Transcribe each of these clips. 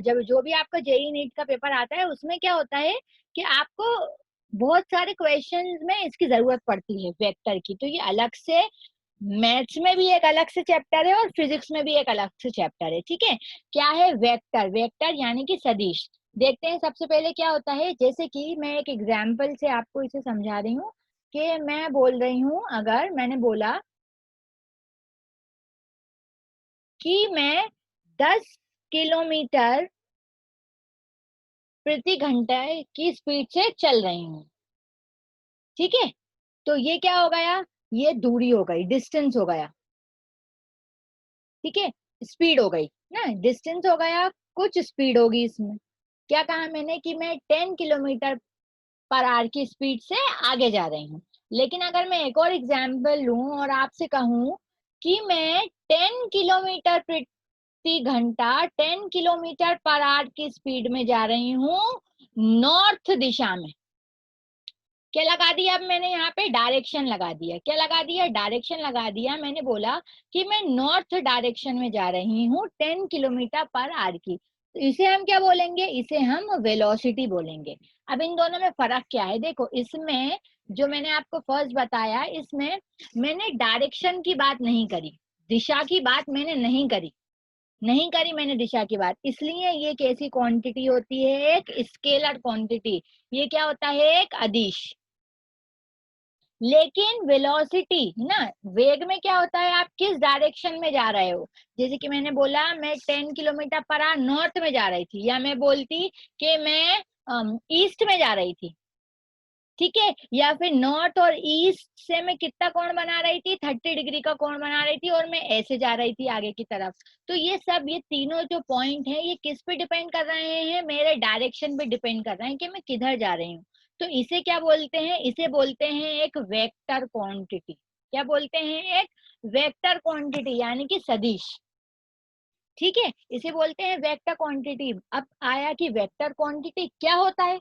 जब जो भी आपका जेईई नीट का पेपर आता है उसमें क्या होता है कि आपको बहुत सारे क्वेश्चंस में इसकी जरूरत पड़ती है वेक्टर की। तो ये अलग से मैथ्स में भी एक अलग से चैप्टर है और फिजिक्स में भी एक अलग से चैप्टर है। ठीक है, क्या है वेक्टर? वेक्टर यानी कि सदिश। देखते हैं सबसे पहले क्या होता है। जैसे कि मैं एक एग्जाम्पल से आपको इसे समझा रही हूँ कि मैं बोल रही हूँ, अगर मैंने बोला कि मैं 10 किलोमीटर प्रति घंटा की स्पीड से चल रही हूँ। ठीक है, तो ये क्या हो गया? ये दूरी हो गई, डिस्टेंस हो गया। ठीक है, स्पीड हो गई ना, डिस्टेंस हो गया, कुछ स्पीड होगी इसमें। क्या कहा मैंने कि मैं 10 किलोमीटर पर आवर की स्पीड से आगे जा रही हूँ। लेकिन अगर मैं एक और एग्जाम्पल लूं और आपसे कहूं कि मैं 10 किलोमीटर प्रति घंटा 10 किलोमीटर पर आवर की स्पीड में जा रही हूँ नॉर्थ दिशा में। क्या लगा दिया? अब मैंने यहाँ पे डायरेक्शन लगा दिया। क्या लगा दिया? डायरेक्शन लगा दिया। मैंने बोला कि मैं नॉर्थ डायरेक्शन में जा रही हूँ 10 किलोमीटर पर आवर की। तो इसे हम क्या बोलेंगे? इसे हम वेलोसिटी बोलेंगे। अब इन दोनों में फर्क क्या है? देखो, इसमें जो मैंने आपको फर्स्ट बताया, इसमें मैंने डायरेक्शन की बात नहीं करी, दिशा की बात मैंने नहीं करी मैंने दिशा की बात। इसलिए ये कैसी क्वांटिटी होती है? एक स्केलर क्वांटिटी। ये क्या होता है? एक अदिश। लेकिन वेलोसिटी ना, वेग में क्या होता है? आप किस डायरेक्शन में जा रहे हो। जैसे कि मैंने बोला मैं 10 किलोमीटर पर आवर नॉर्थ में जा रही थी, या मैं बोलती कि मैं ईस्ट में जा रही थी। ठीक है, या फिर नॉर्थ और ईस्ट से मैं कितना कोण बना रही थी? 30 डिग्री का कोण बना रही थी, और मैं ऐसे जा रही थी आगे की तरफ। तो ये सब, ये तीनों जो पॉइंट है, ये किस पे डिपेंड कर रहे हैं? मेरे डायरेक्शन पे डिपेंड कर रहे हैं कि मैं किधर जा रही हूँ। तो इसे क्या बोलते हैं? इसे बोलते हैं एक वेक्टर क्वांटिटी। क्या बोलते हैं? एक वेक्टर क्वांटिटी यानी कि सदिश। ठीक है, इसे बोलते हैं वेक्टर क्वांटिटी। अब आया कि वेक्टर क्वांटिटी क्या होता है।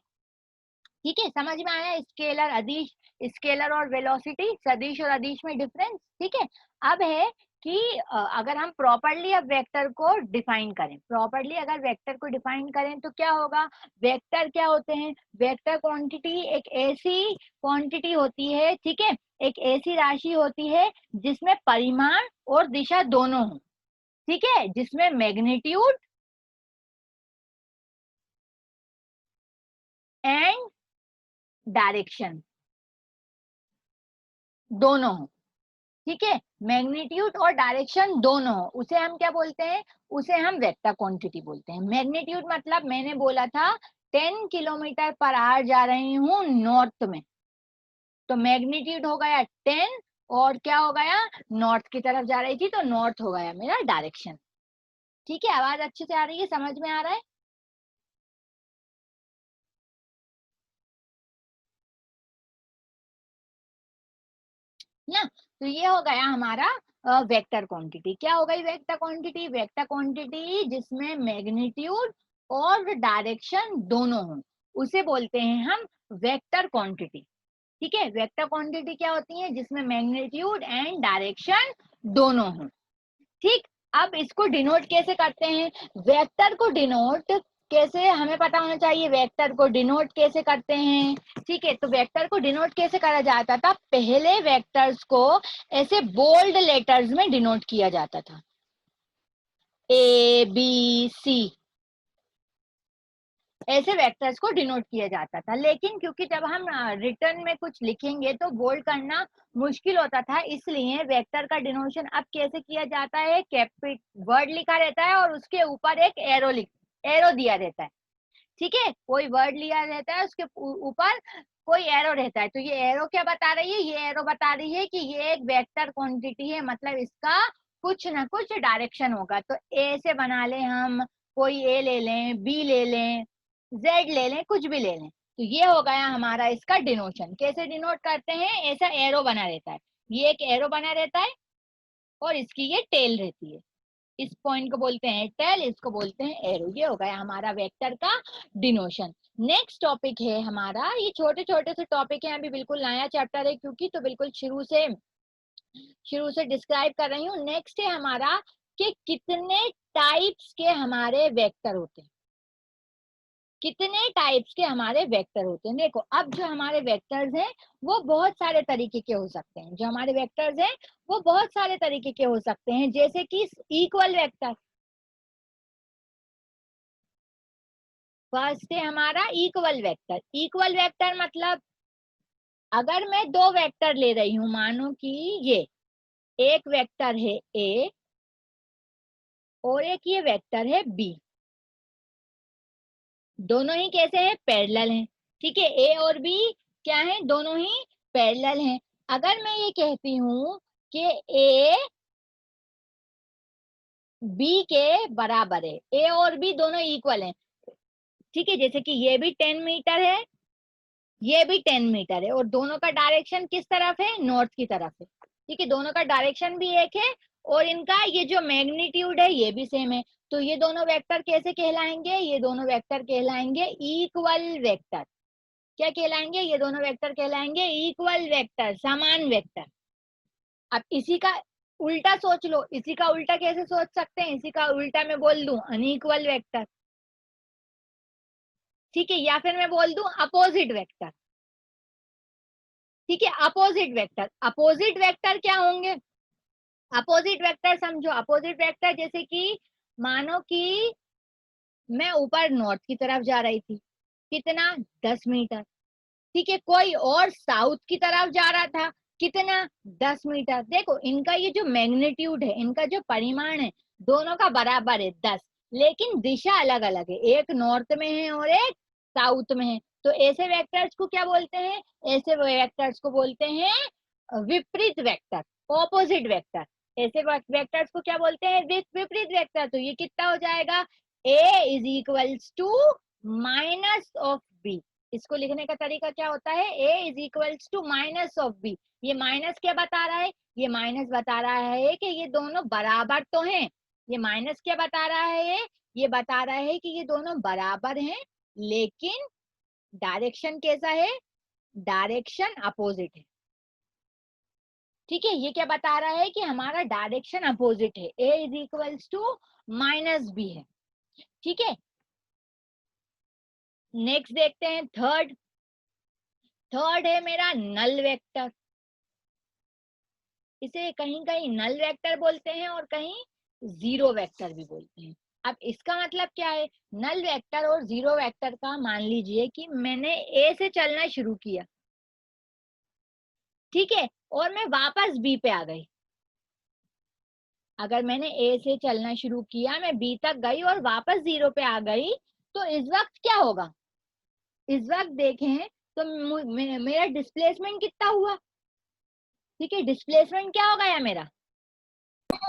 ठीक है, समझ में आया? स्केलर, अदिश, स्केलर और वेलोसिटी, सदिश और अदिश में डिफरेंस। ठीक है, अब है कि अगर हम प्रॉपरली अब वेक्टर को डिफाइन करें, प्रॉपरली अगर वेक्टर को डिफाइन करें तो क्या होगा? वेक्टर क्या होते हैं? वेक्टर क्वांटिटी एक ऐसी क्वांटिटी होती है, ठीक है, एक ऐसी राशि होती है जिसमें परिमाण और दिशा दोनों हो। ठीक है, जिसमें मैग्नीट्यूड एंड डायरेक्शन दोनों हो। ठीक है, मैग्नीट्यूड और डायरेक्शन दोनों हो, उसे हम क्या बोलते हैं? उसे हम वेक्टर क्वांटिटी बोलते हैं। मैग्नीट्यूड मतलब मैंने बोला था 10 किलोमीटर पर आवर जा रही हूँ नॉर्थ में, तो मैग्नीट्यूड हो गया 10, और क्या हो गया? नॉर्थ की तरफ जा रही थी, तो नॉर्थ हो गया मेरा डायरेक्शन। ठीक है, आवाज अच्छे से आ रही है? समझ में आ रहा है ना? तो ये हो गया हमारा वेक्टर क्वांटिटी। क्या हो गई वेक्टर क्वांटिटी? वेक्टर क्वांटिटी जिसमें मैग्नीट्यूड और डायरेक्शन दोनों हो, उसे बोलते हैं हम वेक्टर क्वांटिटी। ठीक है, वेक्टर क्वांटिटी क्या होती है? जिसमें मैग्नीट्यूड एंड डायरेक्शन दोनों हो। ठीक, अब इसको डिनोट कैसे करते हैं? वेक्टर को डिनोट कैसे, हमें पता होना चाहिए। वेक्टर को डिनोट कैसे करते हैं? ठीक है, तो वेक्टर को डिनोट कैसे करा जाता था? पहले वेक्टर्स को ऐसे बोल्ड लेटर्स में डिनोट किया जाता था, ABC, ऐसे वेक्टर्स को डिनोट किया जाता था। लेकिन क्योंकि जब हम रिटर्न में कुछ लिखेंगे तो बोल्ड करना मुश्किल होता था, इसलिए वेक्टर का डिनोशन अब कैसे किया जाता है? कैपिट वर्ड लिखा रहता है और उसके ऊपर एक एरो दिया रहता है। ठीक है, कोई वर्ड लिया रहता है, उसके ऊपर कोई एरो रहता है। तो ये एरो क्या बता रही है? ये एरो बता रही है कि ये एक वेक्टर क्वांटिटी है, मतलब इसका कुछ ना कुछ डायरेक्शन होगा। तो ए से बना ले हम, कोई ए ले लें, बी ले लें, जेड ले लें, कुछ भी ले लें। तो ये हो गया हमारा इसका डिनोशन। कैसे डिनोट करते हैं? ऐसा एरो बना रहता है, ये एक एरो बना रहता है, और इसकी ये टेल रहती है। इस पॉइंट को बोलते हैं टेल, इसको बोलते हैं एरो। ये हो गया हमारा वेक्टर का डिनोशन। नेक्स्ट टॉपिक है हमारा, ये छोटे छोटे से टॉपिक है, अभी बिल्कुल नया चैप्टर है क्योंकि, तो बिल्कुल शुरू से डिस्क्राइब कर रही हूँ। नेक्स्ट है हमारा कि कितने टाइप्स के हमारे वेक्टर होते हैं, कितने टाइप्स के हमारे वेक्टर होते हैं। देखो अब जो हमारे वेक्टर्स हैं वो बहुत सारे तरीके के हो सकते हैं, जो हमारे वेक्टर्स हैं वो बहुत सारे तरीके के हो सकते हैं, जैसे कि इक्वल वेक्टर। फर्स्ट है हमारा इक्वल वेक्टर। इक्वल वेक्टर मतलब अगर मैं दो वेक्टर ले रही हूं, मानो कि ये एक वेक्टर है ए और एक ये वेक्टर है बी, दोनों ही कैसे हैं, पैरेलल हैं। ठीक है, ए और बी क्या है, दोनों ही पैरेलल हैं। अगर मैं ये कहती हूं कि ए बी के बराबर है, ए और बी दोनों इक्वल हैं, ठीक है, जैसे कि ये भी 10 मीटर है, ये भी 10 मीटर है, और दोनों का डायरेक्शन किस तरफ है, नॉर्थ की तरफ है। ठीक है, दोनों का डायरेक्शन भी एक है और इनका ये जो मैग्नीट्यूड है ये भी सेम है। तो ये दोनों वेक्टर कैसे कहलाएंगे, ये दोनों वेक्टर कहलाएंगे इक्वल वेक्टर। क्या कहलाएंगे, ये दोनों वेक्टर कहलाएंगे इक्वल वेक्टर, समान वेक्टर। अब इसी का उल्टा सोच लो, इसी का उल्टा कैसे सोच सकते हैं, इसी का उल्टा मैं बोल दूं अनइक्वल वेक्टर। ठीक है, या फिर मैं बोल दूं अपोजिट वेक्टर। ठीक है, अपोजिट वेक्टर, अपोजिट वेक्टर क्या होंगे, अपोजिट वेक्टर समझो, अपोजिट वेक्टर जैसे कि मानो कि मैं ऊपर नॉर्थ की तरफ जा रही थी, कितना, 10 मीटर। ठीक है, कोई और साउथ की तरफ जा रहा था, कितना, 10 मीटर। देखो इनका ये जो मैग्नीट्यूड है, इनका जो परिमाण है, दोनों का बराबर है 10, लेकिन दिशा अलग अलग है, एक नॉर्थ में है और एक साउथ में है। तो ऐसे वेक्टर्स को क्या बोलते हैं, ऐसे वेक्टर्स को बोलते हैं विपरीत वेक्टर, ऑपोजिट वेक्टर। ऐसे वेक्टर्स को क्या बोलते हैं, विपरीत वेक्टर। तो ये कितना हो जाएगा, a is equals to minus of b। इसको लिखने का तरीका क्या होता है, a is equals to minus of b। ये माइनस क्या बता रहा है, ये माइनस बता रहा है कि ये दोनों बराबर तो हैं। ये माइनस क्या बता रहा है, ये बता रहा है कि ये दोनों बराबर हैं, लेकिन डायरेक्शन कैसा है, डायरेक्शन अपोजिट है। ठीक है, ये क्या बता रहा है कि हमारा डायरेक्शन अपोजिट है, a is equals to minus B है। ठीक है, नेक्स्ट देखते हैं थर्ड। थर्ड है मेरा नल वेक्टर। इसे कहीं कहीं नल वेक्टर बोलते हैं और कहीं जीरो वेक्टर भी बोलते हैं। अब इसका मतलब क्या है, नल वेक्टर और जीरो वेक्टर का, मान लीजिए कि मैंने ए से चलना शुरू किया, ठीक है, और मैं वापस बी पे आ गई। अगर मैंने ए से चलना शुरू किया, मैं बी तक गई और वापस जीरो पे आ गई, तो इस वक्त क्या होगा, इस वक्त देखें तो मेरा डिस्प्लेसमेंट कितना हुआ। ठीक है, डिस्प्लेसमेंट क्या हो गया मेरा,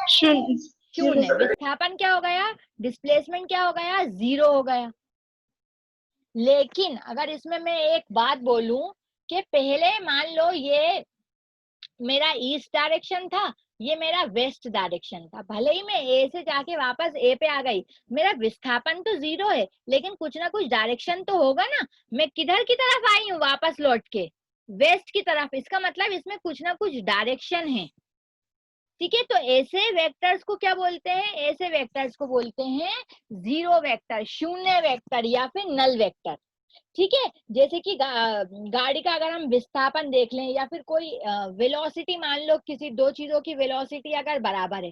शून्य। विस्थापन क्या हो गया, डिस्प्लेसमेंट क्या हो गया, 0 हो गया। लेकिन अगर इसमें मैं एक बात बोलूं कि पहले मान लो ये मेरा ईस्ट डायरेक्शन था, ये मेरा वेस्ट डायरेक्शन था, भले ही मैं ए से जाके वापस ए पे आ गई, मेरा विस्थापन तो 0 है, लेकिन कुछ ना कुछ डायरेक्शन तो होगा ना। मैं किधर की तरफ आई हूँ वापस लौट के, वेस्ट की तरफ। इसका मतलब इसमें कुछ ना कुछ डायरेक्शन है। ठीक है, तो ऐसे वेक्टर्स को क्या बोलते हैं, ऐसे वेक्टर्स को बोलते हैं जीरो वेक्टर, शून्य वेक्टर या फिर नल वेक्टर। ठीक है, जैसे कि गाड़ी का अगर हम विस्थापन देख लें या फिर कोई वेलोसिटी, मान लो किसी दो चीजों की वेलोसिटी अगर बराबर है,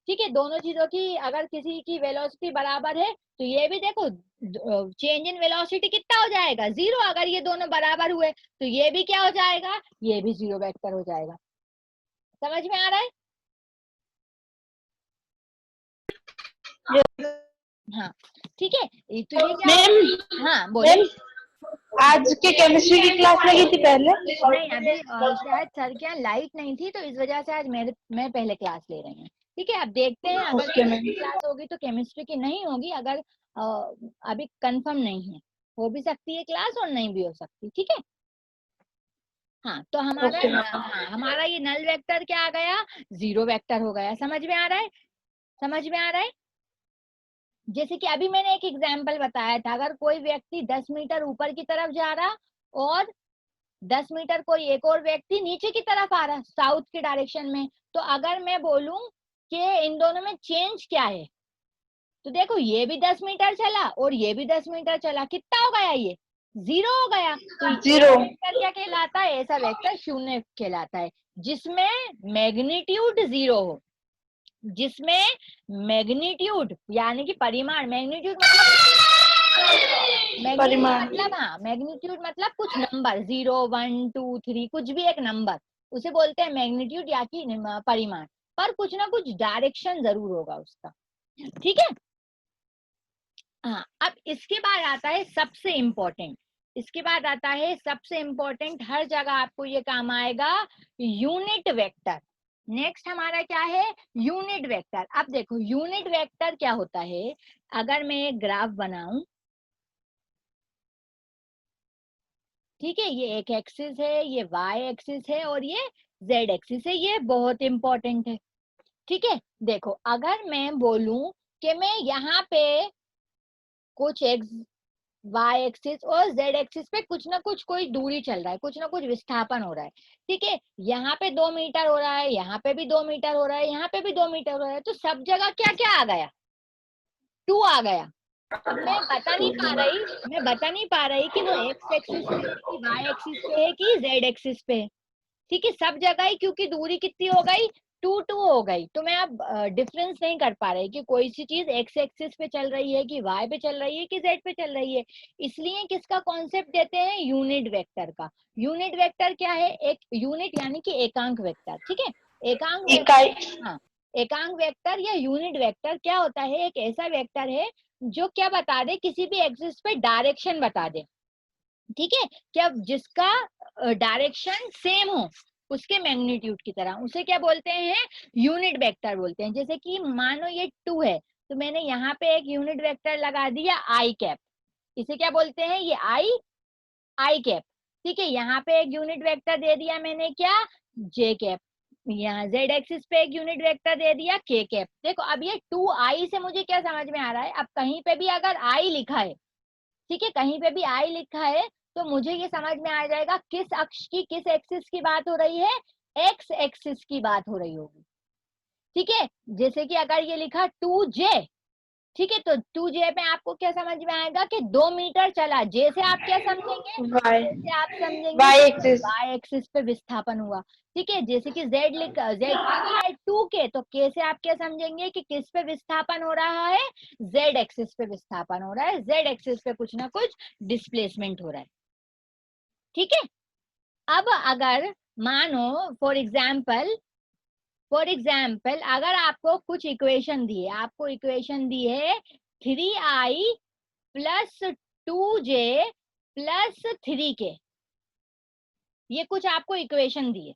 ठीक है, दोनों चीजों की अगर किसी की वेलोसिटी बराबर है, तो ये भी देखो चेंज इन वेलोसिटी कितना हो जाएगा, 0। अगर ये दोनों बराबर हुए तो ये भी क्या हो जाएगा, ये भी जीरो वेक्टर हो जाएगा। समझ में आ रहा है, हाँ ठीक है। तो ये क्या, हाँ बोलिए। आज के केमिस्ट्री की क्लास लगी थी पहले? नहीं, अभी शायद सर के यहाँ लाइट नहीं थी, तो इस वजह से आज मैं पहले क्लास ले रही हूँ। ठीक है, अब देखते हैं, अगर केमिस्ट्री क्लास होगी तो केमिस्ट्री की नहीं होगी, अगर अभी कंफर्म नहीं है, हो भी सकती है क्लास और नहीं भी हो सकती। ठीक है, हाँ, तो हमारा ये नल वेक्टर क्या आ गया, जीरो वेक्टर हो गया। समझ में आ रहा है, समझ में आ रहा है। जैसे कि अभी मैंने एक एग्जाम्पल बताया था, अगर कोई व्यक्ति 10 मीटर ऊपर की तरफ जा रहा और 10 मीटर कोई एक और व्यक्ति नीचे की तरफ आ रहा, साउथ के डायरेक्शन में, तो अगर मैं बोलूं कि इन दोनों में चेंज क्या है। तो देखो ये भी 10 मीटर चला और ये भी 10 मीटर चला, कितना हो गया, ये 0 हो गया। तो जीरो। ऐसा वेक्टर क्या कहलाता है, ऐसा वेक्टर शून्य कहलाता है, जिसमें मैग्नीट्यूड 0 हो, जिसमें मैग्नीट्यूड यानी कि परिमाण, मैग्नीट्यूड परिमाण। मतलब हाँ, मैग्नीट्यूड मतलब कुछ नंबर, 0 1 2 3 कुछ भी एक नंबर, उसे बोलते हैं मैग्नीट्यूड या कि परिमाण, पर कुछ ना कुछ डायरेक्शन जरूर होगा उसका। ठीक है। हाँ, अब इसके बाद आता है सबसे इम्पोर्टेंट, इसके बाद आता है सबसे इम्पोर्टेंट, हर जगह आपको ये काम आएगा, यूनिट वेक्टर। नेक्स्ट हमारा क्या है, यूनिट वेक्टर। अब देखो यूनिट वेक्टर क्या होता है, अगर मैं एक ग्राफ बनाऊं, ठीक है, ये एक एक्सिस है, ये वाई एक्सिस है और ये जेड एक्सिस है, ये बहुत इंपॉर्टेंट है। ठीक है, देखो अगर मैं बोलूं कि मैं यहाँ पे कुछ एक्स वाई एक्सिस और जेड एक्सिस पे कुछ ना कुछ कोई दूरी चल रहा है, कुछ ना कुछ विस्थापन हो रहा है, ठीक है, यहाँ पे 2 मीटर हो रहा है, यहाँ पे भी 2 मीटर हो रहा है, यहाँ पे भी 2 मीटर हो रहा है, तो सब जगह क्या क्या आ गया, 2 आ गया। अब मैं बता नहीं पा रही कि वो एक्स एक्सिस पे है कि वाई एक्सिस पे है कि जेड एक्सिस पे है, ठीक है, सब जगह ही, क्योंकि दूरी कितनी हो गई, 2 हो गई, तो मैं अब डिफरेंस नहीं कर पा रही कि कोई सी चीज एक्स एक्सिस पे चल रही है कि वाई पे चल रही है कि जेड पे चल रही है, इसलिए किसका कॉन्सेप्ट देते हैं, यूनिट वेक्टर का। यूनिट वेक्टर क्या है, एक यूनिट यानी कि एकांक वेक्टर, ठीक है, एकांक इकाई। वेक्टर, हाँ, एकांक वेक्टर या यूनिट वेक्टर क्या होता है, एक ऐसा वेक्टर है जो क्या बता दे, किसी भी एक्सिस पे डायरेक्शन बता दे, ठीक है, क्या जिसका डायरेक्शन सेम हो उसके मैग्नीट्यूड की तरह, उसे क्या बोलते हैं, यूनिट वेक्टर बोलते हैं। जैसे कि मानो ये 2 है, तो मैंने यहाँ पे एक यूनिट वेक्टर लगा दिया आई कैप, इसे क्या बोलते हैं, ये आई कैप, ठीक है, यहाँ पे एक यूनिट वेक्टर दे दिया मैंने, क्या, जे कैप, यहाँ जेड एक्सिस पे एक यूनिट वेक्टर दे दिया के कैप। देखो अब ये 2i से मुझे क्या समझ में आ रहा है, अब कहीं पे भी अगर आई लिखा है, ठीक है, कहीं पे भी आई लिखा है, तो मुझे ये समझ में आ जाएगा किस अक्ष की, किस एक्सिस की बात हो रही है, एक्स एक्सिस की बात हो रही होगी, ठीक है। जैसे कि अगर ये लिखा 2j, ठीक है, तो 2j पे आपको क्या समझ में आएगा कि 2 मीटर चला, जे से आप क्या समझेंगे, वाई। जे से आप समझेंगे वाई कि एक्सिस। वाई एक्सिस पे विस्थापन हुआ, ठीक है। जैसे कि जेड लिखा, जेड है 2 के, तो के से आप क्या समझेंगे कि किस पे विस्थापन हो रहा है, जेड एक्सिस पे विस्थापन हो रहा है, जेड एक्सिस पे कुछ ना कुछ डिस्प्लेसमेंट हो रहा है, ठीक है। अब अगर मानो फॉर एग्जाम्पल अगर आपको कुछ इक्वेशन दी है, आपको इक्वेशन दी है 3i plus 2j plus 3k, ये कुछ आपको इक्वेशन दी है,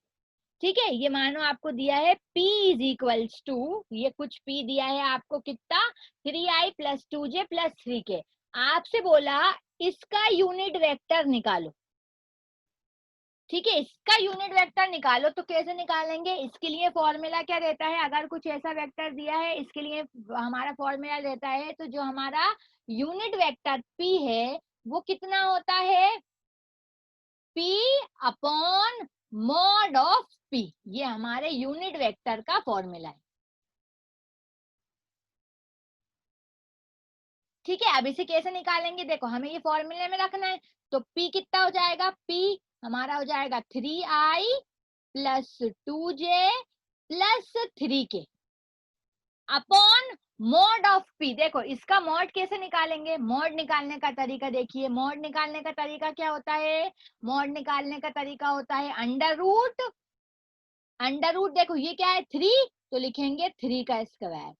ठीक है, ये मानो आपको दिया है p इज इक्वल्स टू, ये कुछ p दिया है आपको कितना, 3i plus 2j plus 3k, आपसे बोला इसका यूनिट वेक्टर निकालो, ठीक है, इसका यूनिट वेक्टर निकालो, तो कैसे निकालेंगे, इसके लिए फॉर्मूला क्या रहता है, अगर कुछ ऐसा वेक्टर दिया है, इसके लिए हमारा फॉर्मूला रहता है, तो जो हमारा यूनिट वेक्टर p है वो कितना होता है, p upon mod of p, ये हमारे यूनिट वेक्टर का फॉर्मूला है, ठीक है। अब इसे कैसे निकालेंगे, देखो हमें ये फॉर्मूले में रखना है, तो p कितना हो जाएगा, p हमारा हो जाएगा 3i plus 2j plus 3k upon mod of p। देखो इसका मॉड कैसे निकालेंगे, मॉड निकालने का तरीका देखिए, मॉड निकालने का तरीका क्या होता है, मॉड निकालने का तरीका होता है अंडर रूट देखो ये क्या है 3, तो लिखेंगे 3 का स्क्वायर,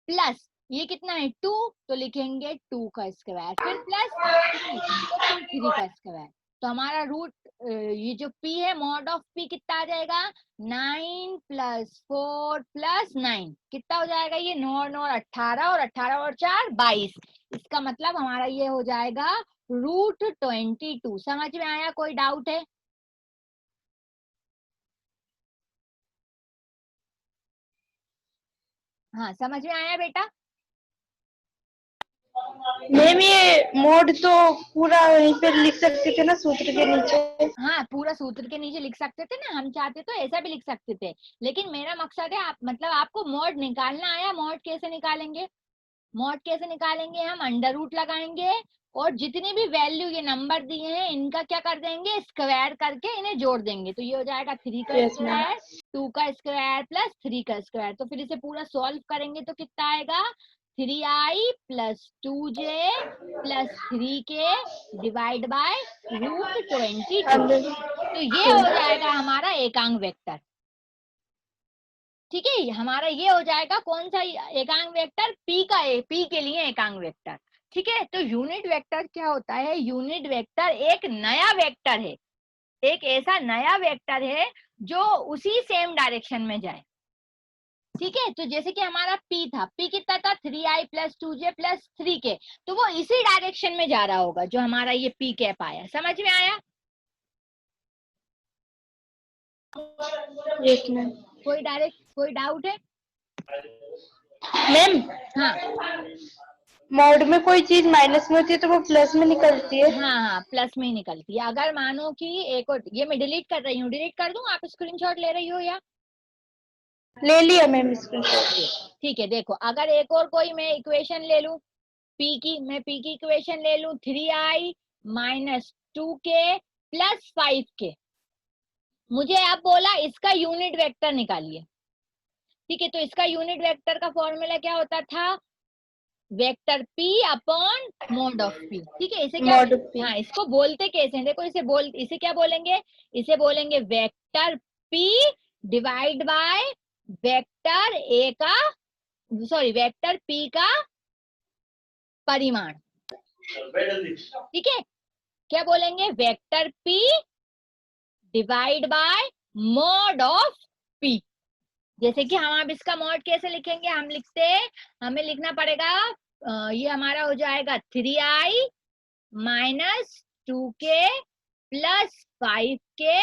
प्लस ये कितना है 2, तो लिखेंगे 2 का स्क्वायर, फिर प्लस 3, तो फिर 3 का स्क्वायर, तो हमारा रूट, ये जो p है मॉड ऑफ p कितना आ जाएगा, 9 प्लस 4 प्लस 9 कितना हो जाएगा, ये 9 9 18 और 18 और 4 22, इसका मतलब हमारा ये हो जाएगा √22। समझ में आया, कोई डाउट है, हाँ समझ में आया बेटा, मैम ये मोड तो पूरा वहीं पे लिख सकते थे ना, सूत्र के नीचे। हाँ, पूरा सूत्र के नीचे लिख सकते थे ना, हम चाहते तो ऐसा भी लिख सकते थे, लेकिन मेरा मकसद है आप मतलब आपको मोड निकालना आया। मोड कैसे निकालेंगे? मोड कैसे निकालेंगे? हम अंडर रूट लगाएंगे और जितनी भी वैल्यू ये नंबर दिए हैं इनका क्या कर देंगे, स्क्वायर करके इन्हें जोड़ देंगे। तो ये हो जाएगा 3 का यस मैम। स्क्वायर, 2 का स्क्वायर प्लस 3 का स्क्वायर। तो फिर इसे पूरा सॉल्व करेंगे तो कितना आएगा, 3i plus 2j plus 3k divide by √22। तो ये हो जाएगा हमारा एकांक वेक्टर। ठीक है, हमारा ये हो जाएगा कौन सा एकांक वेक्टर, पी का, पी के लिए एकांक वेक्टर। ठीक है, तो यूनिट वेक्टर क्या होता है? यूनिट वेक्टर एक नया वेक्टर है, एक ऐसा नया वेक्टर है जो उसी सेम डायरेक्शन में जाए। ठीक है, तो जैसे कि हमारा पी था, पी कितना था, 3i plus 2j plus 3k, तो वो इसी डायरेक्शन में जा रहा होगा जो हमारा ये पी कैप आया। समझ में आया? Yes ma'am. कोई डाउट है? मैम हाँ मोड में कोई चीज माइनस में होती है तो वो प्लस में निकलती है। हाँ हाँ, प्लस में ही निकलती है। अगर मानो कि एक और, ये मैं डिलीट कर रही हूँ, डिलीट कर दूं, आप स्क्रीनशॉट ले रही हो या? ले लिया मैम स्क्रीनशॉट। ठीक है, देखो अगर एक और कोई मैं इक्वेशन ले लूं पी की, मैं पी की इक्वेशन ले लूं 3i minus 2k plus 5k। मुझे अब बोला इसका यूनिट वेक्टर निकालिए। ठीक है, तो इसका यूनिट वेक्टर का फॉर्मूला क्या होता था, vector p upon mode of p। ठीक है, इसे क्या, मॉड पे। हाँ इसको बोलते कैसे हैं, देखो इसे क्या बोलेंगे, इसे बोलेंगे vector p divide by vector a का, सॉरी वेक्टर p का परिमाण। ठीक है, क्या बोलेंगे, vector p divide by mode of p। जैसे कि हम अब इसका मॉड कैसे लिखेंगे, हम लिखते, हमें लिखना पड़ेगा, ये हमारा हो जाएगा 3i minus 2k plus 5k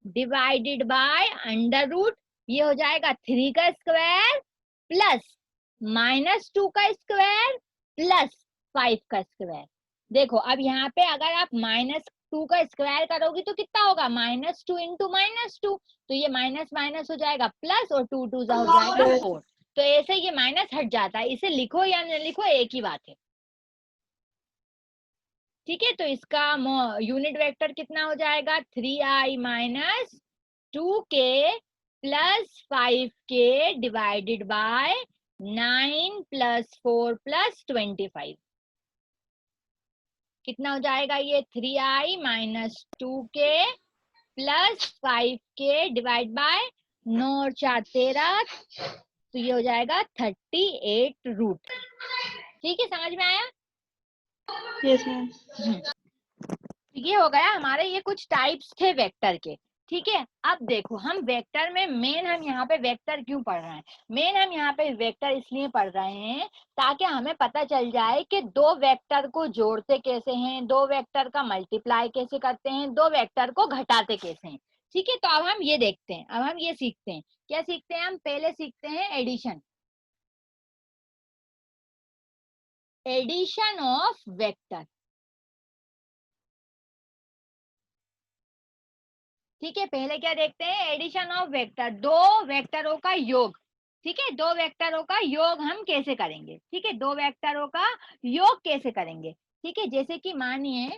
divided by under root, ये हो जाएगा 3 का स्क्वायर प्लस -2 का स्क्वायर प्लस 5 का स्क्वायर। देखो अब यहाँ पे अगर आप -2 का स्क्वायर करोगी तो कितना होगा, -2 इंटू -2, तो ये माइनस माइनस हो जाएगा प्लस, और 2 2 हो जाएगा 4। तो ऐसे ये माइनस हट जाता है, इसे लिखो या न लिखो एक ही बात है। ठीक है, तो इसका यूनिट वेक्टर कितना हो जाएगा, 3i minus 2k plus 5k divided bye 9 plus 4 plus 25। कितना हो जाएगा ये, 3i minus 2k plus 5k divide by 9 और 4 13, तो ये हो जाएगा 38 रूट। ठीक है, समझ में आया? Yes ma'am. ये हो गया हमारे, ये कुछ टाइप्स थे वेक्टर के। ठीक है, अब देखो हम वेक्टर में मेन, हम यहाँ पे वेक्टर क्यों पढ़ रहे हैं, मेन हम यहाँ पे वेक्टर इसलिए पढ़ रहे हैं ताकि हमें पता चल जाए कि दो वेक्टर को जोड़ते कैसे हैं, दो वेक्टर का मल्टीप्लाई कैसे करते हैं, दो वेक्टर को घटाते कैसे हैं। ठीक है, तो अब हम ये देखते हैं, अब हम ये सीखते हैं, क्या सीखते हैं, हम पहले सीखते हैं एडिशन, एडिशन ऑफ वेक्टर। ठीक है, पहले क्या देखते हैं, एडिशन ऑफ वेक्टर, दो वेक्टरों का योग। ठीक है, दो वेक्टरों का योग हम कैसे करेंगे, ठीक है, दो वेक्टरों का योग कैसे करेंगे। ठीक है, जैसे कि मानिए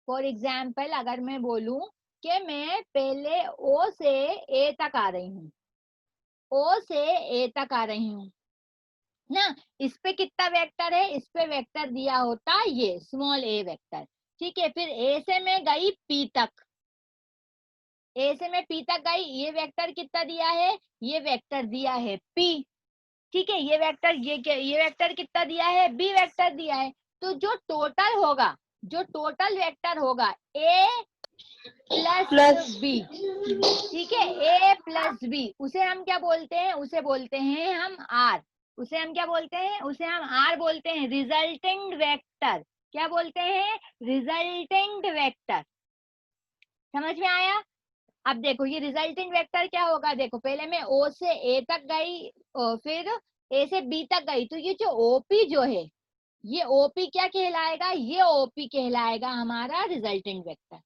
फॉर एग्जाम्पल अगर मैं बोलूं कि मैं पहले ओ से ए तक आ रही हूँ, ओ से ए तक आ रही हूँ ना, इस पे कितना वेक्टर है, इस पे वेक्टर दिया होता ये स्मॉल ए वेक्टर। ठीक है, फिर ए से मैं गई पी तक, ए से मैं पी तक गई, ये वेक्टर कितना दिया है, ये वेक्टर दिया है पी। ठीक है, ये वेक्टर, ये वेक्टर कितना दिया है, बी वेक्टर दिया है। तो जो टोटल होगा, जो टोटल वेक्टर होगा ए प्लस प्लस। बी, ठीक है, ए प्लस बी, उसे हम क्या बोलते हैं, उसे बोलते हैं हम आर, उसे हम क्या बोलते हैं, उसे हम आर बोलते हैं, रिजल्टेंट वेक्टर। क्या बोलते हैं, रिजल्टेंट वेक्टर। समझ में आया? अब देखो ये रिजल्टिंग वेक्टर क्या होगा, देखो पहले मैं ओ से ए तक गई, फिर ए से बी तक गई, तो ये जो ओपी जो है, ये ओपी क्या कहलाएगा, ये ओपी कहलाएगा हमारा रिजल्टेंट वेक्टर।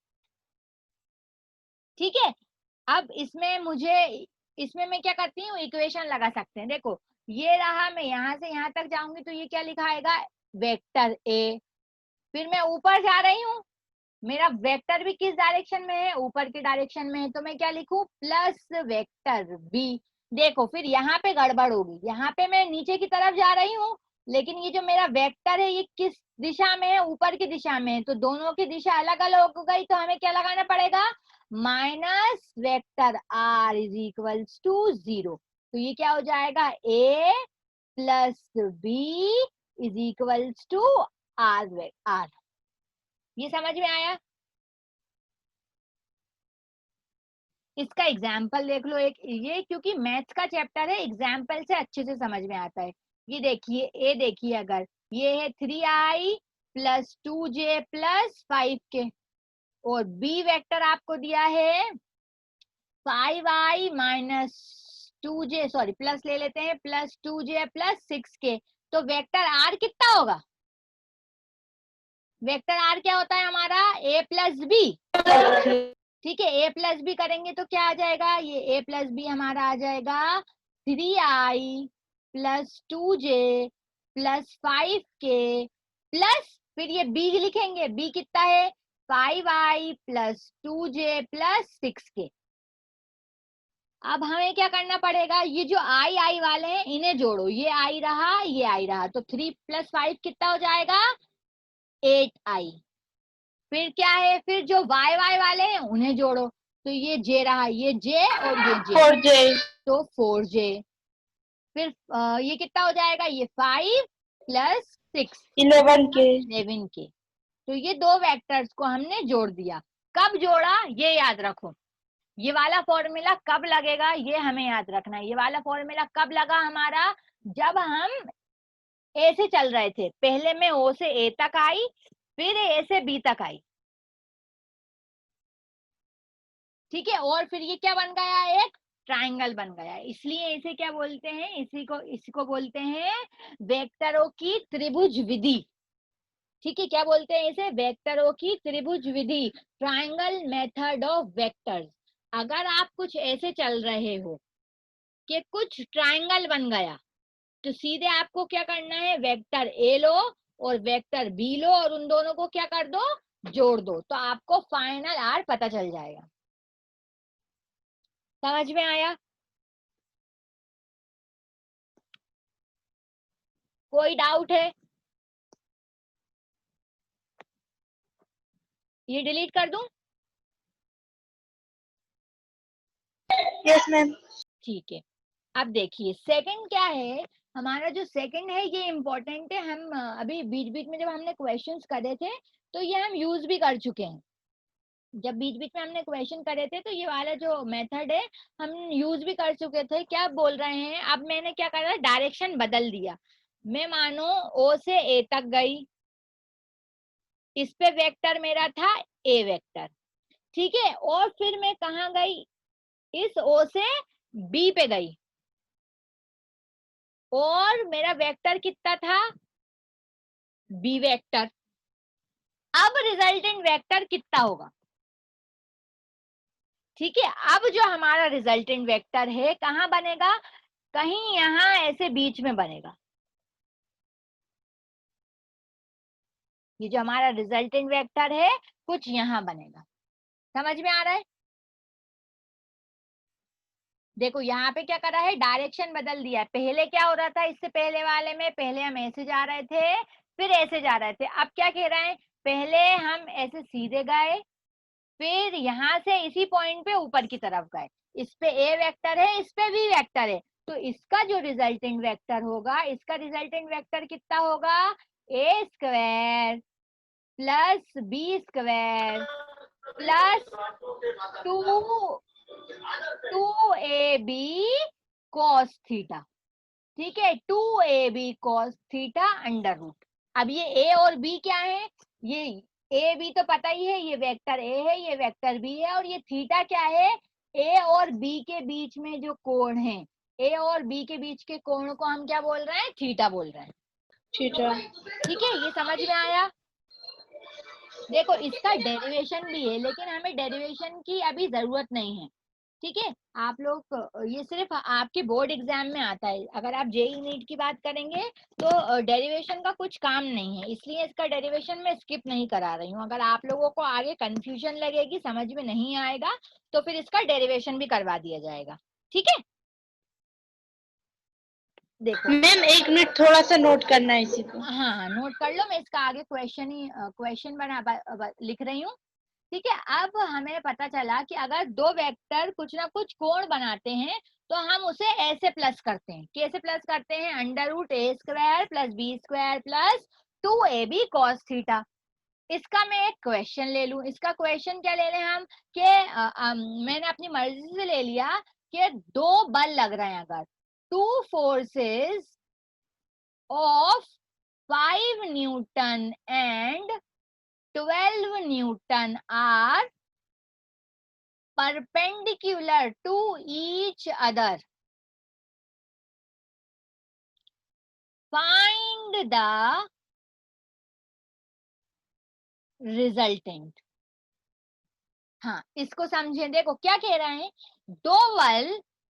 ठीक है, अब इसमें मैं क्या करती हूँ, इक्वेशन लगा सकते हैं। देखो ये रहा, मैं यहाँ से यहाँ तक जाऊंगी तो ये क्या लिखाएगा, वेक्टर ए। फिर मैं ऊपर जा रही हूँ, मेरा वेक्टर भी किस डायरेक्शन में है, ऊपर के डायरेक्शन में है, तो मैं क्या लिखूं, प्लस वेक्टर बी। देखो फिर यहाँ पे गड़बड़ होगी, यहाँ पे मैं नीचे की तरफ जा रही हूँ, लेकिन ये जो मेरा वेक्टर है ये किस दिशा में है, ऊपर की दिशा में है, तो दोनों की दिशा अलग अलग हो गई, तो हमें क्या लगाना पड़ेगा, minus vector R is equals to 0। तो ये क्या हो जाएगा, A plus B is equals to R R. ये समझ में आया। इसका एग्जाम्पल देख लो एक, ये क्योंकि मैथ्स का चैप्टर है, एग्जाम्पल से अच्छे से समझ में आता है। ये देखिए, ए देखिए, अगर ये है 3i plus 2j plus 5k, और बी वेक्टर आपको दिया है 5i minus 2j, sorry plus ले लेते हैं, प्लस 2j प्लस 6k, तो वेक्टर आर कितना होगा, वेक्टर आर क्या होता है हमारा, a प्लस बी। ठीक है, ए प्लस बी करेंगे तो क्या आ जाएगा, ये ए प्लस बी हमारा आ जाएगा 3i plus 2j plus 5k plus, फिर ये बी लिखेंगे, बी कितना है 5i plus 2j plus 6k। अब हमें क्या करना पड़ेगा, ये जो आई आई वाले हैं इन्हें जोड़ो, ये आई रहा ये आई रहा, तो 3 प्लस 5 कितना हो जाएगा 8i। फिर क्या है, फिर जो वाई वाई वाले हैं उन्हें जोड़ो, तो ये जे रहा, ये जे और ये जे, 4j तो 4j। फिर ये कितना हो जाएगा, ये 5 प्लस 6 11k 11k। तो ये दो वेक्टर्स को हमने जोड़ दिया। कब जोड़ा ये याद रखो, ये वाला फॉर्मूला कब लगेगा ये हमें याद रखना है। ये वाला फॉर्मूला कब लगा हमारा, जब हम ए से चल रहे थे, पहले मैं ओ से ए तक आई, फिर ए से बी तक आई। ठीक है, और फिर ये क्या बन गया, एक ट्राइंगल बन गया, इसलिए इसे क्या बोलते हैं, इसको बोलते हैं वेक्टरों की त्रिभुज विधि। ठीक है, क्या बोलते हैं इसे, वेक्टरों की त्रिभुज विधि, ट्राइंगल मेथड ऑफ वेक्टर्स। अगर आप कुछ ऐसे चल रहे हो कि कुछ ट्राइंगल बन गया, तो सीधे आपको क्या करना है, वेक्टर ए लो और वेक्टर बी लो और उन दोनों को क्या कर दो, जोड़ दो, तो आपको फाइनल आर पता चल जाएगा। समझ में आया, कोई डाउट है, ये डिलीट कर दूं, यस मैम। ठीक है। अब देखिए सेकंड क्या है, हमारा जो सेकंड है ये इम्पोर्टेंट है, हम अभी बीच बीच में जब हमने क्वेश्चंस करे थे तो ये हम यूज भी कर चुके हैं। जब बीच बीच में हमने क्वेश्चन करे थे तो ये वाला जो मेथड है हम यूज भी कर चुके थे। क्या बोल रहे हैं, अब मैंने क्या करा, डायरेक्शन बदल दिया। मैं मानो ओ से ए तक गई, इस पे वेक्टर मेरा था ए वेक्टर, ठीक है, और फिर मैं कहाँ गई, इस ओ से बी पे गई, और मेरा वेक्टर कितना था, बी वेक्टर। अब रिजल्टेंट वेक्टर कितना होगा, ठीक है, अब जो हमारा रिजल्टेंट वेक्टर है कहाँ बनेगा, कहीं यहाँ ऐसे बीच में बनेगा। ये जो हमारा रिजल्टेंट वेक्टर है कुछ यहाँ बनेगा। समझ में आ रहा है, देखो यहाँ पे क्या करा है, डायरेक्शन बदल दिया है। पहले क्या हो रहा था, इससे पहले वाले में पहले हम ऐसे जा रहे थे फिर ऐसे जा रहे थे, अब क्या कह रहे हैं, पहले हम ऐसे सीधे गए, फिर यहाँ से इसी पॉइंट पे ऊपर की तरफ गए, इस पे ए वेक्टर है इस पे बी वेक्टर है, तो इसका जो रिजल्टेंट वेक्टर होगा, इसका रिजल्टेंट वेक्टर कितना होगा, A square plus B square plus 2ab cos theta. ठीक है, 2ab cos theta under root. अब ये a और b क्या है, ये a b तो पता ही है, ये वेक्टर a है ये वेक्टर b है, और ये थीटा क्या है, a और b के बीच में जो कोण है, a और b के बीच के कोण को हम क्या बोल रहे हैं, थीटा बोल रहे हैं। थीटा। ठीक है, ये समझ में आया। देखो इसका डेरिवेशन भी है, लेकिन हमें डेरिवेशन की अभी जरूरत नहीं है। ठीक है, आप लोग ये सिर्फ आपके बोर्ड एग्जाम में आता है। अगर आप जेई नीट की बात करेंगे तो डेरिवेशन का कुछ काम नहीं है, इसलिए इसका डेरिवेशन मैं स्किप नहीं करा रही हूँ। अगर आप लोगों को आगे कंफ्यूजन लगेगी, समझ में नहीं आएगा, तो फिर इसका डेरिवेशन भी करवा दिया जाएगा। ठीक है, देखो मैम 1 मिनट थोड़ा सा नोट करना है इसी को। हाँ हाँ नोट कर लो, मैं इसका आगे क्वेश्चन लिख रही हूँ। ठीक है, अब हमें पता चला कि अगर दो वेक्टर कुछ ना कुछ कोण बनाते हैं तो हम उसे ऐसे प्लस करते हैं। कैसे प्लस करते हैं? √a² + b² + 2ab cos theta. इसका मैं एक क्वेश्चन ले लूं। इसका क्वेश्चन क्या ले लें हम कि मैंने अपनी मर्जी से ले लिया कि दो बल लग रहे हैं। अगर 2 forces of 5 Newton and 12 Newton are perpendicular to each other. Find the resultant. हाँ, इसको समझे। देखो क्या कह रहे हैं,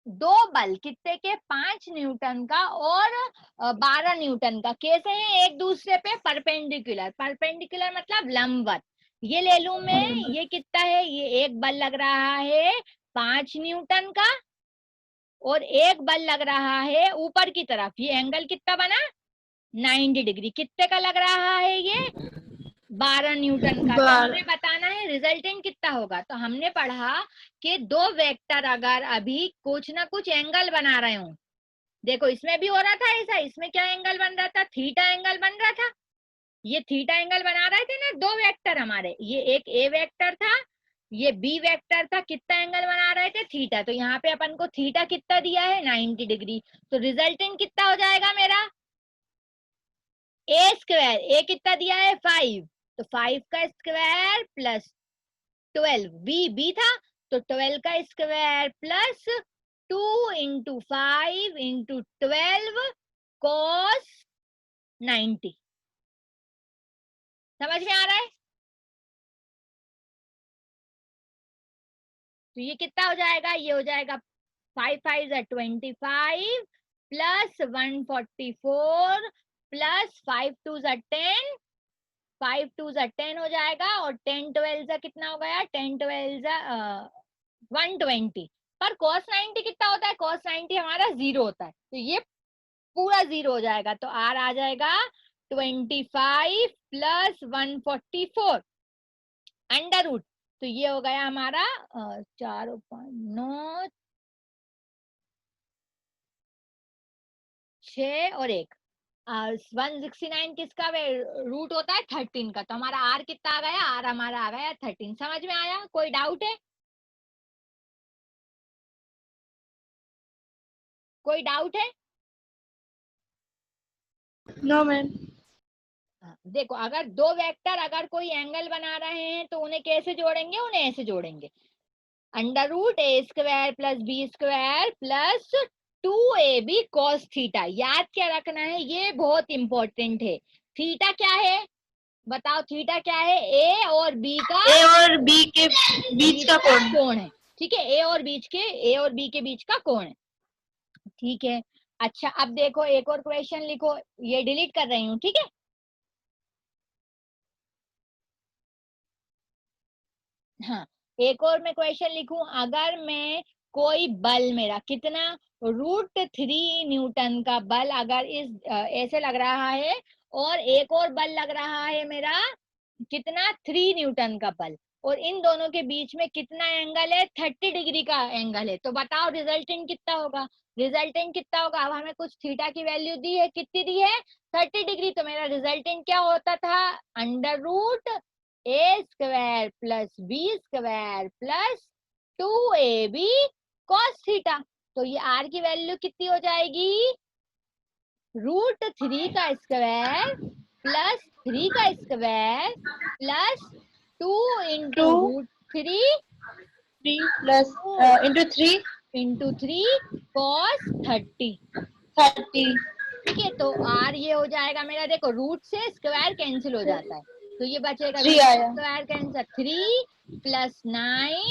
दो बल कितने के? 5 न्यूटन का और 12 न्यूटन का। कैसे हैं? एक दूसरे पे परपेंडिकुलर। परपेंडिकुलर मतलब लंबवत। ये ले लूं मैं, ये कितना है? ये एक बल लग रहा है 5 न्यूटन का, और एक बल लग रहा है ऊपर की तरफ। ये एंगल कितना बना? 90 डिग्री। कितने का लग रहा है ये? 12 न्यूटन का। तो हमें बताना है रिजल्टेंट कितना होगा। तो हमने पढ़ा कि दो वेक्टर अगर अभी कुछ ना कुछ एंगल बना रहे हो, देखो इसमें भी हो रहा था ऐसा। इसमें क्या एंगल बन रहा था? थीटा एंगल बन रहा था। ये थीटा एंगल बना रहे थे ना दो वेक्टर हमारे। ये एक ए वेक्टर था, ये बी वेक्टर था। कितना एंगल बना रहे थे? थीटा। तो यहाँ पे अपन को थीटा कितना दिया है? 90 डिग्री। तो रिजल्टेंट कितना हो जाएगा मेरा? a²। ए कितना दिया है? 5। तो 5 का स्क्वायर प्लस 12। बी था, तो 12 का स्क्वायर प्लस 2 × 5 × 12 cos 90। समझ में आ रहा है? तो ये कितना हो जाएगा? ये हो जाएगा 5 5 = 25 प्लस 144 प्लस 5 2 = 10। 5 2 = 10 हो जाएगा, और 10 12 कितना हो गया? 10 12 120। पर cos 90 कितना होता है? cos 90 हमारा 0 होता है, तो ये पूरा 0 हो जाएगा। तो r आ जाएगा 25 प्लस 144 √। तो ये हो गया हमारा 4 9 6 और 1 169 किसका रूट होता है? 13 का। तो हमारा r कितना आ गया? r हमारा आ गया 13। समझ में आया? कोई डाउट है? कोई डाउट है? No ma'am. देखो अगर दो वेक्टर अगर कोई एंगल बना रहे हैं तो उन्हें कैसे जोड़ेंगे? उन्हें ऐसे जोड़ेंगे, √a² + b² + 2ab cos theta. याद क्या रखना है? ये बहुत इंपॉर्टेंट है। थीटा क्या है? बताओ थीटा क्या है? ए और बी के बीच का कोण है। ठीक है, ए और बी के बीच का कोण है। ठीक है, अच्छा अब देखो एक और क्वेश्चन लिखो। ये डिलीट कर रही हूँ, ठीक है। हाँ, एक और मैं क्वेश्चन लिखूं। अगर मैं कोई बल मेरा कितना √3 न्यूटन का बल अगर इस ऐसे लग रहा है, और एक और बल लग रहा है मेरा कितना 3 न्यूटन का बल, और इन दोनों के बीच में कितना एंगल है? 30 डिग्री का एंगल है। तो बताओ रिजल्टेंट कितना होगा? रिजल्टेंट कितना होगा? अब हमें कुछ थीटा की वैल्यू दी है, कितनी दी है? 30 डिग्री। तो मेरा रिजल्टेंट क्या होता था? √a² + b² + 2ab cos theta. तो ये r की वैल्यू कितनी हो जाएगी? √3 का स्क्वायर प्लस 3 का square plus 2 × √3 3 plus into 3 × 3 cos 30। 30। ठीक है, तो r ये हो जाएगा मेरा, देखो रूट से स्क्वायर कैंसिल हो जाता है, तो ये बचेगा 3 आया square cancel 3 plus 9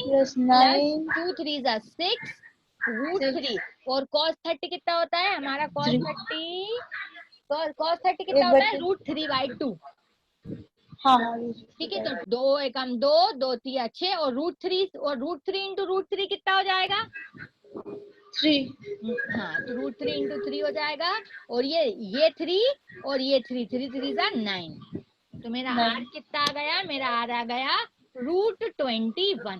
plus plus 9 2 3 जा 6 रूट 3, और cos 30 कितना होता है हमारा, cos 3 30 कितना एक होता है, बचे √3/2। हाँ हाँ ठीक है, तो 2 एकम 2, 2 3 6, और √3 इंटू √3 कितना हो जाएगा, 3 हाँ, तो √3 इंटू 3 हो जाएगा, और ये 3 और ये 3, 3 3 जा 9, तो मेरा 9 r कितना आ गया, मेरा r आ गया √21।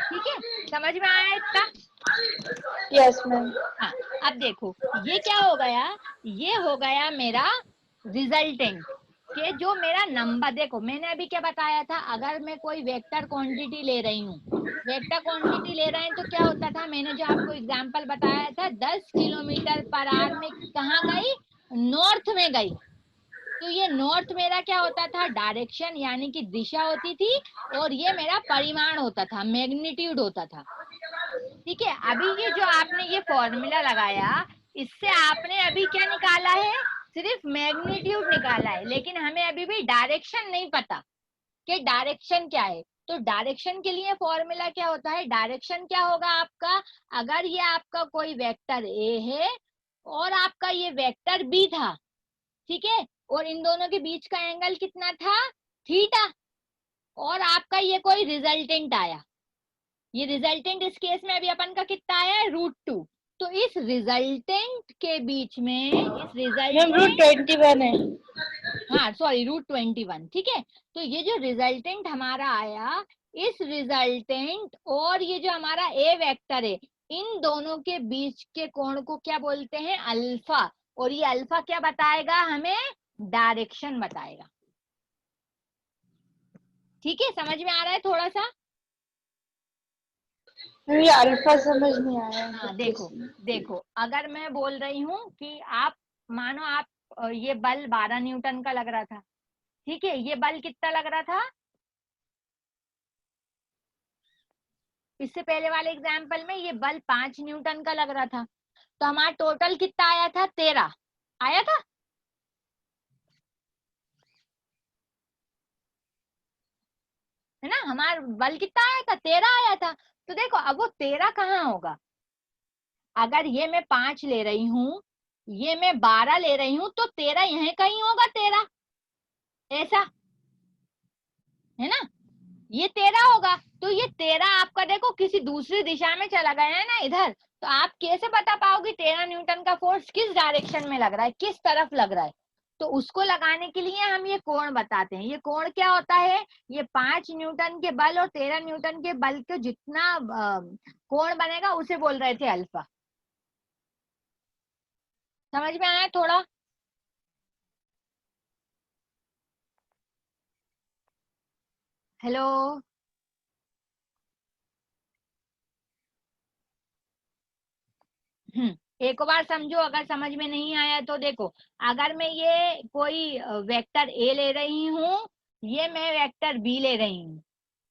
ठीक है, समझ में आया इतना। Yes ma'am. हाँ, अब देखो ये क्या हो गया, ये हो गया मेरा रिजल्टेंट के जो मेरा नंबर, देखो मैंने अभी क्या बताया था, अगर मैं कोई वेक्टर क्वांटिटी ले रही हूँ, वेक्टर क्वांटिटी ले रहे हैं तो क्या होता था, मैंने जो आपको एग्जांपल बताया था 10 किलोमीटर पर आवर में कहाँ गई, नॉर्थ में गई, तो ये नॉर्थ मेरा क्या होता था, डायरेक्शन यानी कि दिशा होती थी, और ये मेरा परिमाण होता था, मैग्नीट्यूड होता था। ठीक है, अभी ये जो आपने ये फॉर्मूला लगाया, इससे आपने अभी क्या निकाला है, सिर्फ मैग्नीट्यूड निकाला है, लेकिन हमें अभी भी डायरेक्शन नहीं पता कि डायरेक्शन क्या है। तो डायरेक्शन के लिए फॉर्मूला क्या होता है, डायरेक्शन क्या होगा आपका, अगर ये आपका कोई वेक्टर ए है और आपका ये वेक्टर बी था, ठीक है, और इन दोनों के बीच का एंगल कितना था, थीटा, और आपका ये कोई रिजल्टेंट आया, ये रिजल्टेंट इस केस में अभी अपन का कितना आया है, √2, तो इस रिजल्टेंट के बीच में, इस मैम रूट रिजल्टेंट, 21 है। हाँ सॉरी √21, ठीक है, तो ये जो रिजल्टेंट हमारा आया, इस रिजल्टेंट और ये जो हमारा ए वेक्टर है, इन दोनों के बीच के कोण को क्या बोलते हैं, अल्फा, और ये अल्फा क्या बताएगा हमें, डायरेक्शन बताएगा। ठीक है, समझ में आ रहा है थोड़ा सा। ये अल्फा समझ नहीं आया। हाँ देखो, देखो अगर मैं बोल रही हूँ कि आप मानो आप ये बल 12 न्यूटन का लग रहा था, ठीक है, ये बल कितना लग रहा था, इससे पहले वाले एग्जाम्पल में ये बल 5 न्यूटन का लग रहा था, तो हमारा टोटल कितना आया था, 13 आया था, है ना, हमारा बल कितना आया था, 13 आया था। तो देखो अब वो 13 कहाँ होगा, अगर ये मैं 5 ले रही हूँ, ये मैं 12 ले रही हूँ, तो 13 यहीं कहीं होगा, 13 ऐसा, है ना, ये 13 होगा, तो ये 13 आपका देखो किसी दूसरी दिशा में चला गया है ना इधर, तो आप कैसे बता पाओगे 13 न्यूटन का फोर्स किस डायरेक्शन में लग रहा है, किस तरफ लग रहा है, तो उसको लगाने के लिए हम ये कोण बताते हैं। ये कोण क्या होता है, ये 5 न्यूटन के बल और 13 न्यूटन के बल के जितना कोण बनेगा उसे बोल रहे थे अल्फा। समझ में आया थोड़ा। हेलो, एक बार समझो, अगर समझ में नहीं आया तो देखो, अगर मैं ये कोई वेक्टर ए ले रही हूँ, ये मैं वेक्टर बी ले रही हूँ,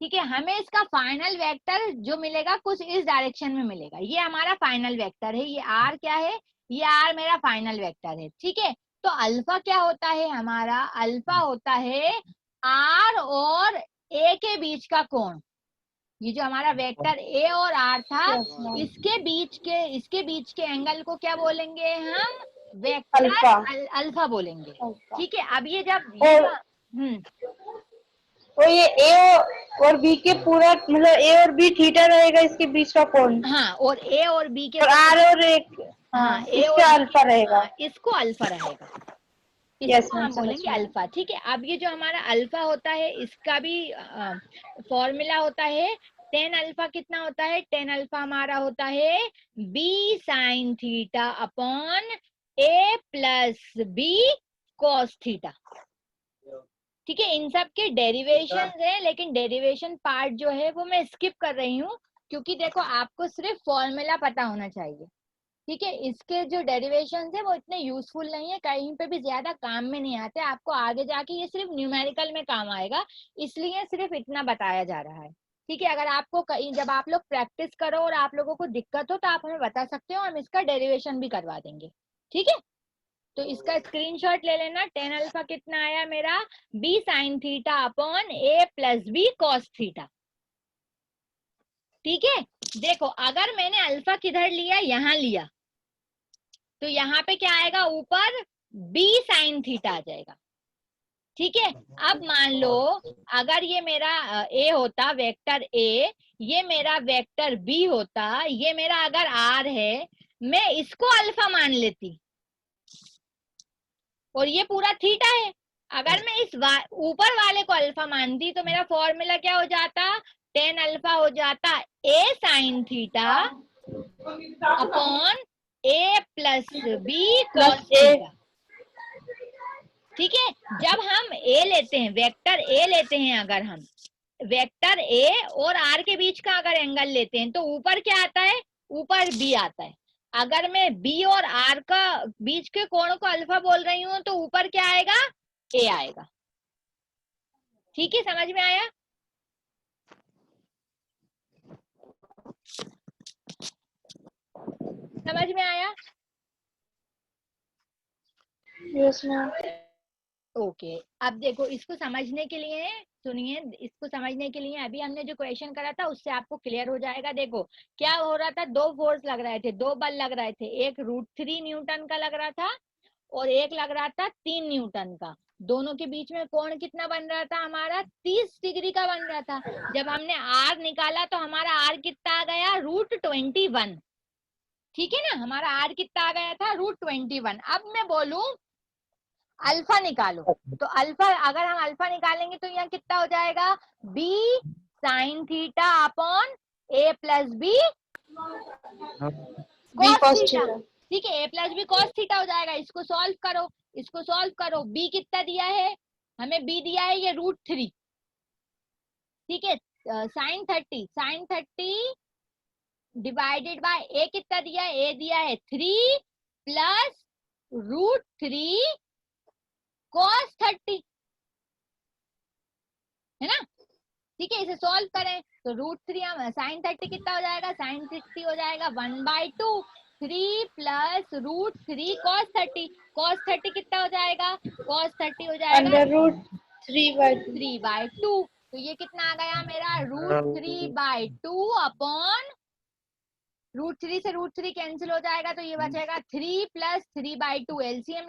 ठीक है, हमें इसका फाइनल वेक्टर जो मिलेगा कुछ इस डायरेक्शन में मिलेगा, ये हमारा फाइनल वेक्टर है, ये आर क्या है, ये आर मेरा फाइनल वेक्टर है, ठीक है, तो अल्फा क्या होता है हमारा, अल्फा होता है आर और ए के बीच का कोण, ये जो हमारा वेक्टर ए और आर था, इसके बीच के एंगल को क्या बोलेंगे हम, वेक्टर अल्फा अल्फा बोलेंगे। अल्फा ठीक है, अब ये जब ये और और ये ए और बी के पूरा मतलब ए और बी थीटा रहेगा इसके बीच का कोण, हाँ, और ए और बी के और आर और एक हाँ, हाँ ए इसका और बी, अल्फा रहेगा। हाँ, इसको अल्फा रहेगा, यस इसको मैम हम समझ बोलेंगे में आया। अल्फा। ठीक है, अब ये जो हमारा अल्फा होता है इसका भी फॉर्मूला होता है, टेन अल्फा कितना होता है, टेन अल्फा हमारा होता है बी साइन थीटा अपॉन ए प्लस बी कॉस थीटा। ठीक है, इन सब के डेरिवेशन है, लेकिन डेरिवेशन पार्ट जो है वो मैं स्किप कर रही हूँ, क्योंकि देखो आपको सिर्फ फॉर्मूला पता होना चाहिए। ठीक है, इसके जो डेरिवेशन है वो इतने यूजफुल नहीं है, कहीं पे भी ज्यादा काम में नहीं आते, आपको आगे जाके ये सिर्फ न्यूमेरिकल में काम आएगा, इसलिए सिर्फ इतना बताया जा रहा है। ठीक है, अगर आपको कहीं जब आप लोग प्रैक्टिस करो और आप लोगों को दिक्कत हो तो आप हमें बता सकते हो, हम इसका डेरिवेशन भी करवा देंगे। ठीक है, तो इसका स्क्रीनशॉट ले लेना। टेन अल्फा कितना आया मेरा, बी साइन थीटा अपॉन ए प्लस बी कॉस थीटा। ठीक है, देखो अगर मैंने अल्फा किधर लिया, यहाँ लिया, तो यहाँ पे क्या आएगा, ऊपर बी साइन थीटा आ जाएगा। ठीक है, अब मान लो अगर ये मेरा ए होता, वेक्टर ए, ये मेरा वेक्टर बी होता, ये मेरा अगर आर है, मैं इसको अल्फा मान लेती और ये पूरा थीटा है। अगर मैं इस ऊपर वाले को अल्फा मानती तो मेरा फॉर्मूला क्या हो जाता, टेन अल्फा हो जाता ए साइन थीटा अपॉन ए प्लस बी कॉस थीटा। ठीक है, जब हम ए लेते हैं, वेक्टर ए लेते हैं, अगर हम वेक्टर ए और आर के बीच का अगर एंगल लेते हैं तो ऊपर क्या आता है, ऊपर बी आता है। अगर मैं बी और आर का बीच के कोण को अल्फा बोल रही हूं तो ऊपर क्या आएगा, ए आएगा। ठीक है, समझ में आया? समझ में आया? Yes ma'am. ओके, अब देखो इसको समझने के लिए सुनिए, इसको समझने के लिए अभी हमने जो क्वेश्चन करा था उससे आपको क्लियर हो जाएगा। देखो क्या हो रहा था, दो फोर्स लग रहे थे, दो बल लग रहे थे, एक √3 न्यूटन का लग रहा था और एक लग रहा था 3 न्यूटन का। दोनों के बीच में कोण कितना बन रहा था हमारा, 30 डिग्री का बन रहा था। जब हमने आर निकाला तो हमारा आर कितना आ गया, √21। ठीक है ना, हमारा आर कितना आ गया था, √21। अब मैं बोलूं अल्फा निकालो, तो अल्फा अगर हम अल्फा निकालेंगे तो यहाँ कितना हो जाएगा, बी साइन थीटा अपॉन ए प्लस बी कॉस थीटा। ठीक है, ए प्लस बी कॉस थीटा हो जाएगा। इसको सॉल्व करो, इसको सॉल्व करो। बी कितना दिया है हमें, बी दिया है ये √3। ठीक है, साइन 30 डिवाइडेड बाय ए कितना दिया है, ए दिया है 3 प्लस √3 cos 30, है ना। ठीक है, इसे सॉल्व करें तो √3 साइन 30 कितना हो जाएगा, साइन 60 हो जाएगा 1/2, 3 प्लस √3 cos 30। cos 30 कितना हो जाएगा, cos 30 हो जाएगा √3/2। तो ये कितना आ गया मेरा, √3/2 अपॉन √3 से √3 कैंसिल हो जाएगा तो ये बचेगा 3 प्लस 3/2। एलसीएम